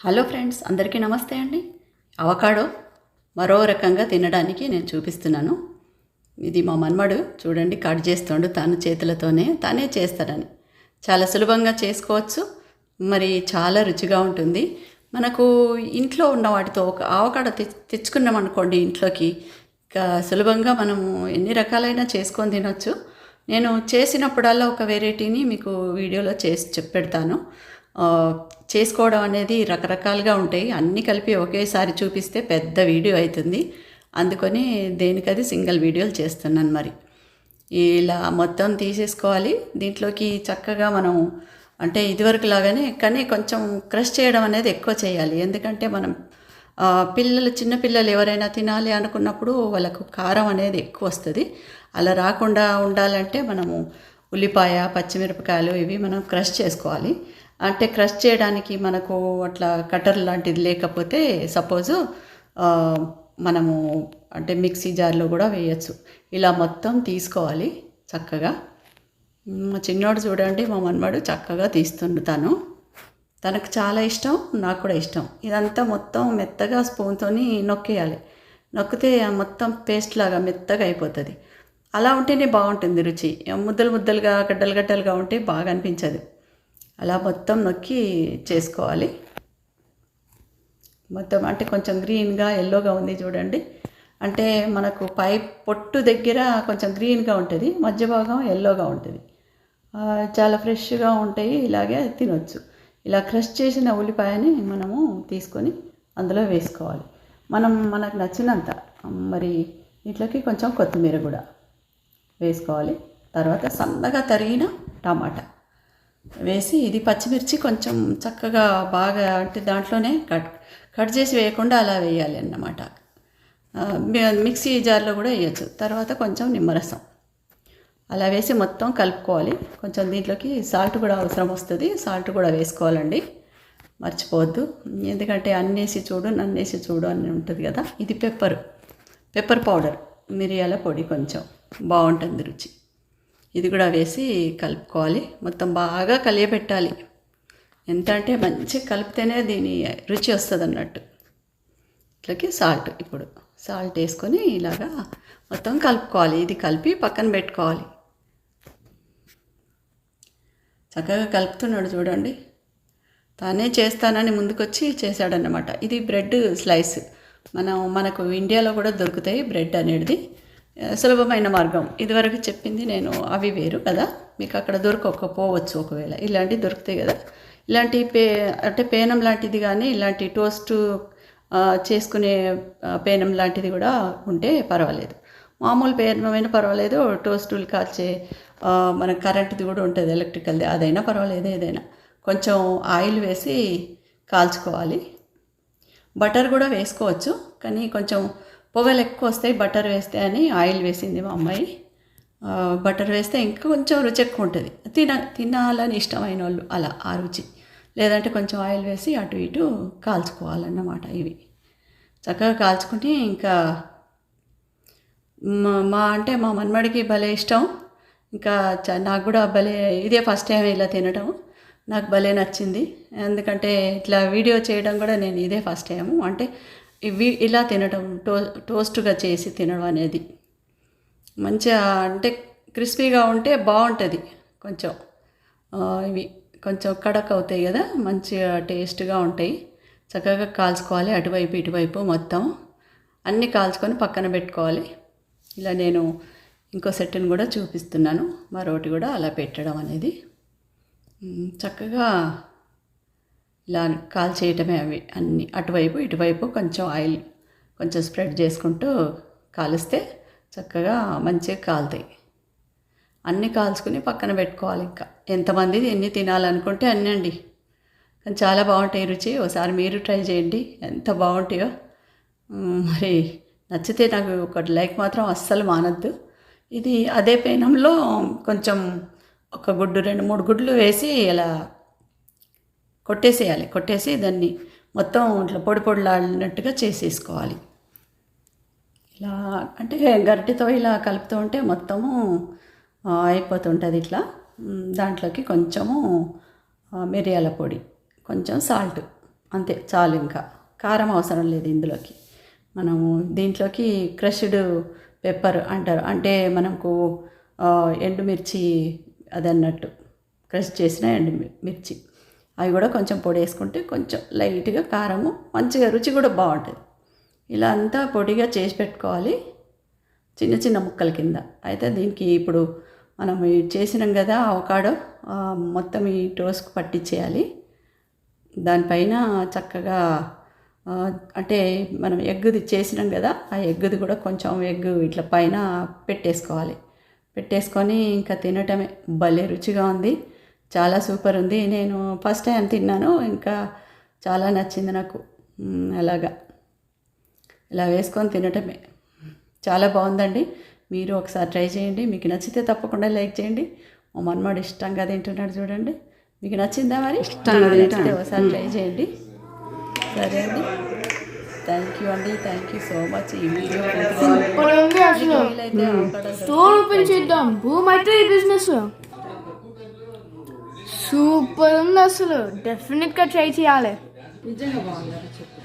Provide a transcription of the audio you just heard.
Hello friends, అందరికీ నమస్తే అండి. అవకాడో మరో రకంగా తినడానికి నేను చూపిస్తున్నాను. ఇది మా మన్మడు చూడండి, కట్ చేస్తుండు తానే చేస్తాడని. చాలా సులభంగా చేసుకోవచ్చు, మరి చాలా రుచిగా ఉంటుంది. మనకు ఇంట్లో ఉన్న వాటితో ఒక అవకాడో తెచ్చుకున్నాం అనుకోండి ఇంట్లోకి, ఇక సులభంగా మనము ఎన్ని రకాలైన చేసుకొని తినొచ్చు. నేను చేసినప్పుడల్లా ఒక వెరైటీని మీకు వీడియోలో చేసి చెప్పెడతాను. చేసుకోవడం అనేది రకరకాలుగా ఉంటాయి, అన్నీ కలిపి ఒకేసారి చూపిస్తే పెద్ద వీడియో అవుతుంది. అందుకని దేనికది సింగిల్ వీడియోలు చేస్తున్నాను. మరి ఇలా మొత్తం తీసేసుకోవాలి. దీంట్లోకి చక్కగా మనం అంటే ఇదివరకు లాగానే, కానీ కొంచెం క్రష్ చేయడం అనేది ఎక్కువ చేయాలి. ఎందుకంటే మనం చిన్నపిల్లలు ఎవరైనా తినాలి అనుకున్నప్పుడు వాళ్ళకు కారం అనేది ఎక్కువ వస్తుంది. అలా రాకుండా ఉండాలంటే మనము ఉల్లిపాయ, పచ్చిమిరపకాయలు ఇవి మనం క్రష్ చేసుకోవాలి. అంటే క్రష్ చేయడానికి మనకు అట్లా కటర్ లాంటిది లేకపోతే సపోజు మనము అంటే మిక్సీ జార్లో కూడా వేయచ్చు. ఇలా మొత్తం తీసుకోవాలి చక్కగా. మా చిన్నోడు చూడండి, మా మన్మడు చక్కగా తీస్తుండు. తనకు చాలా ఇష్టం, నాకు కూడా ఇష్టం. ఇదంతా మొత్తం మెత్తగా స్పూన్తో నొక్కేయాలి. నొక్కితే మొత్తం పేస్ట్ లాగా మెత్తగా అయిపోతుంది. అలా ఉంటేనే బాగుంటుంది రుచి. ముద్దలు ముద్దలుగా గడ్డలు గడ్డలుగా ఉంటే బాగా అనిపించదు. అలా మొత్తం నొక్కి చేసుకోవాలి. మొత్తం అంటే కొంచెం గ్రీన్గా ఎల్లోగా ఉంది చూడండి. అంటే మనకు పై పొట్టు దగ్గర కొంచెం గ్రీన్గా ఉంటుంది, మధ్య భాగం ఎల్లోగా ఉంటుంది. చాలా ఫ్రెష్గా ఉంటాయి. ఇలాగే తినొచ్చు. ఇలా క్రష్ చేసిన ఉల్లిపాయని మనము తీసుకొని అందులో వేసుకోవాలి. మనకు నచ్చినంత. మరి ఇంట్లోకి కొంచెం కొత్తిమీర కూడా వేసుకోవాలి. తర్వాత సన్నగా తరిగిన టమాటా వేసి, ఇది పచ్చిమిర్చి కొంచెం చక్కగా బాగా అంటే దాంట్లోనే కట్ చేసి వేయకుండా అలా వేయాలి అన్నమాట. మిక్సీ జార్లో కూడా వేయచ్చు. తర్వాత కొంచెం నిమ్మరసం అలా వేసి మొత్తం కలుపుకోవాలి. కొంచెం దీంట్లోకి సాల్ట్ కూడా అవసరం వస్తుంది, సాల్ట్ కూడా వేసుకోవాలండి, మర్చిపోవద్దు. ఎందుకంటే అన్నేసి చూడు నన్నేసి చూడు అని ఉంటుంది కదా. ఇది పెప్పర్ పౌడర్, మిరియాల పొడి కొంచెం బాగుంటుంది రుచి. ఇది కూడా వేసి కలుపుకోవాలి. మొత్తం బాగా కలియబెట్టాలి. ఎంత అంటే మంచిగా కలిపితేనే దీని రుచి వస్తుంది అన్నట్టు. ఇట్లకి ఇప్పుడు సాల్ట్ వేసుకొని ఇలాగా మొత్తం కలుపుకోవాలి. ఇది కలిపి పక్కన పెట్టుకోవాలి. చక్కగా కలుపుతున్నాడు చూడండి. తానే చేస్తానని ముందుకొచ్చి చేశాడన్నమాట. ఇది బ్రెడ్ స్లైస్. మనకు ఇండియాలో కూడా దొరుకుతాయి బ్రెడ్ అనేది. సులభమైన మార్గం. ఇదివరకు చెప్పింది నేను, అవి వేరు కదా, మీకు అక్కడ దొరకకపోవచ్చు. ఒకవేళ ఇలాంటివి దొరుకుతాయి కదా, ఇలాంటి అంటే పేనం లాంటిది కానీ ఇలాంటి టోస్ట్ చేసుకునే పేనం లాంటిది కూడా ఉంటే పర్వాలేదు. మామూలు పేనమైనా పర్వాలేదు, టోస్టులు కాల్చే మన కరెంటుది కూడా ఉంటుంది, ఎలక్ట్రికల్ది, అదైనా పర్వాలేదు. ఏదైనా కొంచెం ఆయిల్ వేసి కాల్చుకోవాలి. బటర్ కూడా వేసుకోవచ్చు, కానీ కొంచెం పొగలు ఎక్కువ వస్తాయి బటర్ వేస్తే అని ఆయిల్ వేసింది మా అమ్మాయి. బటర్ వేస్తే ఇంకా కొంచెం రుచి ఎక్కువ ఉంటుంది. తినాలని ఇష్టమైన వాళ్ళు అలా ఆ రుచి. లేదంటే కొంచెం ఆయిల్ వేసి అటు ఇటు కాల్చుకోవాలన్నమాట. ఇవి చక్కగా కాల్చుకుంటే ఇంకా మా మన్మడికి భలే ఇష్టం. ఇంకా నాకు కూడా భలే, ఇదే ఫస్ట్ టైం ఇలా తినడం. నాకు భలే నచ్చింది. ఎందుకంటే ఇట్లా వీడియో చేయడం కూడా నేను ఇదే ఫస్ట్ టైము. అంటే ఇవి ఇలా తినడం, టోస్ట్గా చేసి తినడం అనేది మంచిగా అంటే క్రిస్పీగా ఉంటే బాగుంటుంది. కొంచెం ఇవి కొంచెం కడక్ అవుతాయి కదా, మంచిగా టేస్ట్గా ఉంటాయి. చక్కగా కాల్చుకోవాలి. అటువైపు ఇటువైపు మొత్తం అన్నీ కాల్చుకొని పక్కన పెట్టుకోవాలి. ఇలా నేను ఇంకో సెట్ని కూడా చూపిస్తున్నాను. మరొకటి కూడా అలా పెట్టడం అనేది చక్కగా ఇలా కాల్చేయటమే. అవి అన్నీ అటువైపు ఇటువైపు కొంచెం ఆయిల్ కొంచెం స్ప్రెడ్ చేసుకుంటూ కాలిస్తే చక్కగా మంచిగా కాలుతాయి. అన్నీ కాల్చుకుని పక్కన పెట్టుకోవాలి. ఇంకా ఎంతమంది ఎన్ని తినాలనుకుంటే అన్నీ అండి, కానీ చాలా బాగుంటాయి రుచి. ఒకసారి మీరు ట్రై చేయండి, ఎంత బాగుంటాయో. మరి నచ్చితే నాకు ఒక లైక్ మాత్రం అస్సలు మానద్దు. ఇది అదే పేనంలో కొంచెం ఒక గుడ్డు 2-3 గుడ్లు వేసి ఇలా కొట్టేసి దాన్ని మొత్తం ఇట్లా పొడి పొడిలాడినట్టుగా చేసేసుకోవాలి. ఇలా అంటే గరిటెతో ఇలా కలుపుతూ ఉంటే మొత్తము అయిపోతుంటుంది. ఇట్లా దాంట్లోకి కొంచెము మిరియాల పొడి, కొంచెం సాల్ట్, అంతే చాలు, ఇంకా కారం అవసరం లేదు ఇందులోకి. మనము దీంట్లోకి క్రష్డ్ పెప్పర్ అంటారు, అంటే మనకు ఎండుమిర్చి అదన్నట్టు, క్రష్ చేసిన ఎండుమిర్చి అవి కూడా కొంచెం పొడి వేసుకుంటే కొంచెం లైట్గా కారము మంచిగా రుచి కూడా బాగుంటుంది. ఇలా అంతా పొడిగా చేసి పెట్టుకోవాలి చిన్న చిన్న ముక్కల కింద. అయితే దీనికి ఇప్పుడు మనం చేసినాం కదా అవకాడో, మొత్తం ఈ టోస్ట్కి పట్టించేయాలి. దానిపైన చక్కగా అంటే మనం ఎగ్గుది చేసినాం కదా, ఆ ఎగ్గుది కూడా కొంచెం ఎగ్గు ఇట్లా పైన పెట్టేసుకోవాలి. పెట్టేసుకొని ఇంకా తినటమే. భలే రుచిగా ఉంది, చాలా సూపర్ ఉంది. నేను ఫస్ట్ టైం తిన్నాను, ఇంకా చాలా నచ్చింది నాకు. అలాగా ఇలా వేసుకొని తినటమే, చాలా బాగుందండి. మీరు ఒకసారి ట్రై చేయండి. మీకు నచ్చితే తప్పకుండా లైక్ చేయండి. మా మనమాడు ఇష్టంగా తింటున్నాడు చూడండి. మీకు నచ్చిందా? మరి ఇష్టంగా నచ్చితే ఒకసారి ట్రై చేయండి. సరే అండి, థ్యాంక్ యూ అండి, థ్యాంక్ యూ సో మచ్. ఈ వీడియో సూపర్ ఉంది అసలు. స్టోర్ ఓపెన్ చేద్దాం, బూమ్ అయితే ఈ బిజినెస్. సూపర్ ఉంది అసలు, డెఫినెట్గా ట్రై చేయాలి. నిజంగా బాగుంది చెప్పు.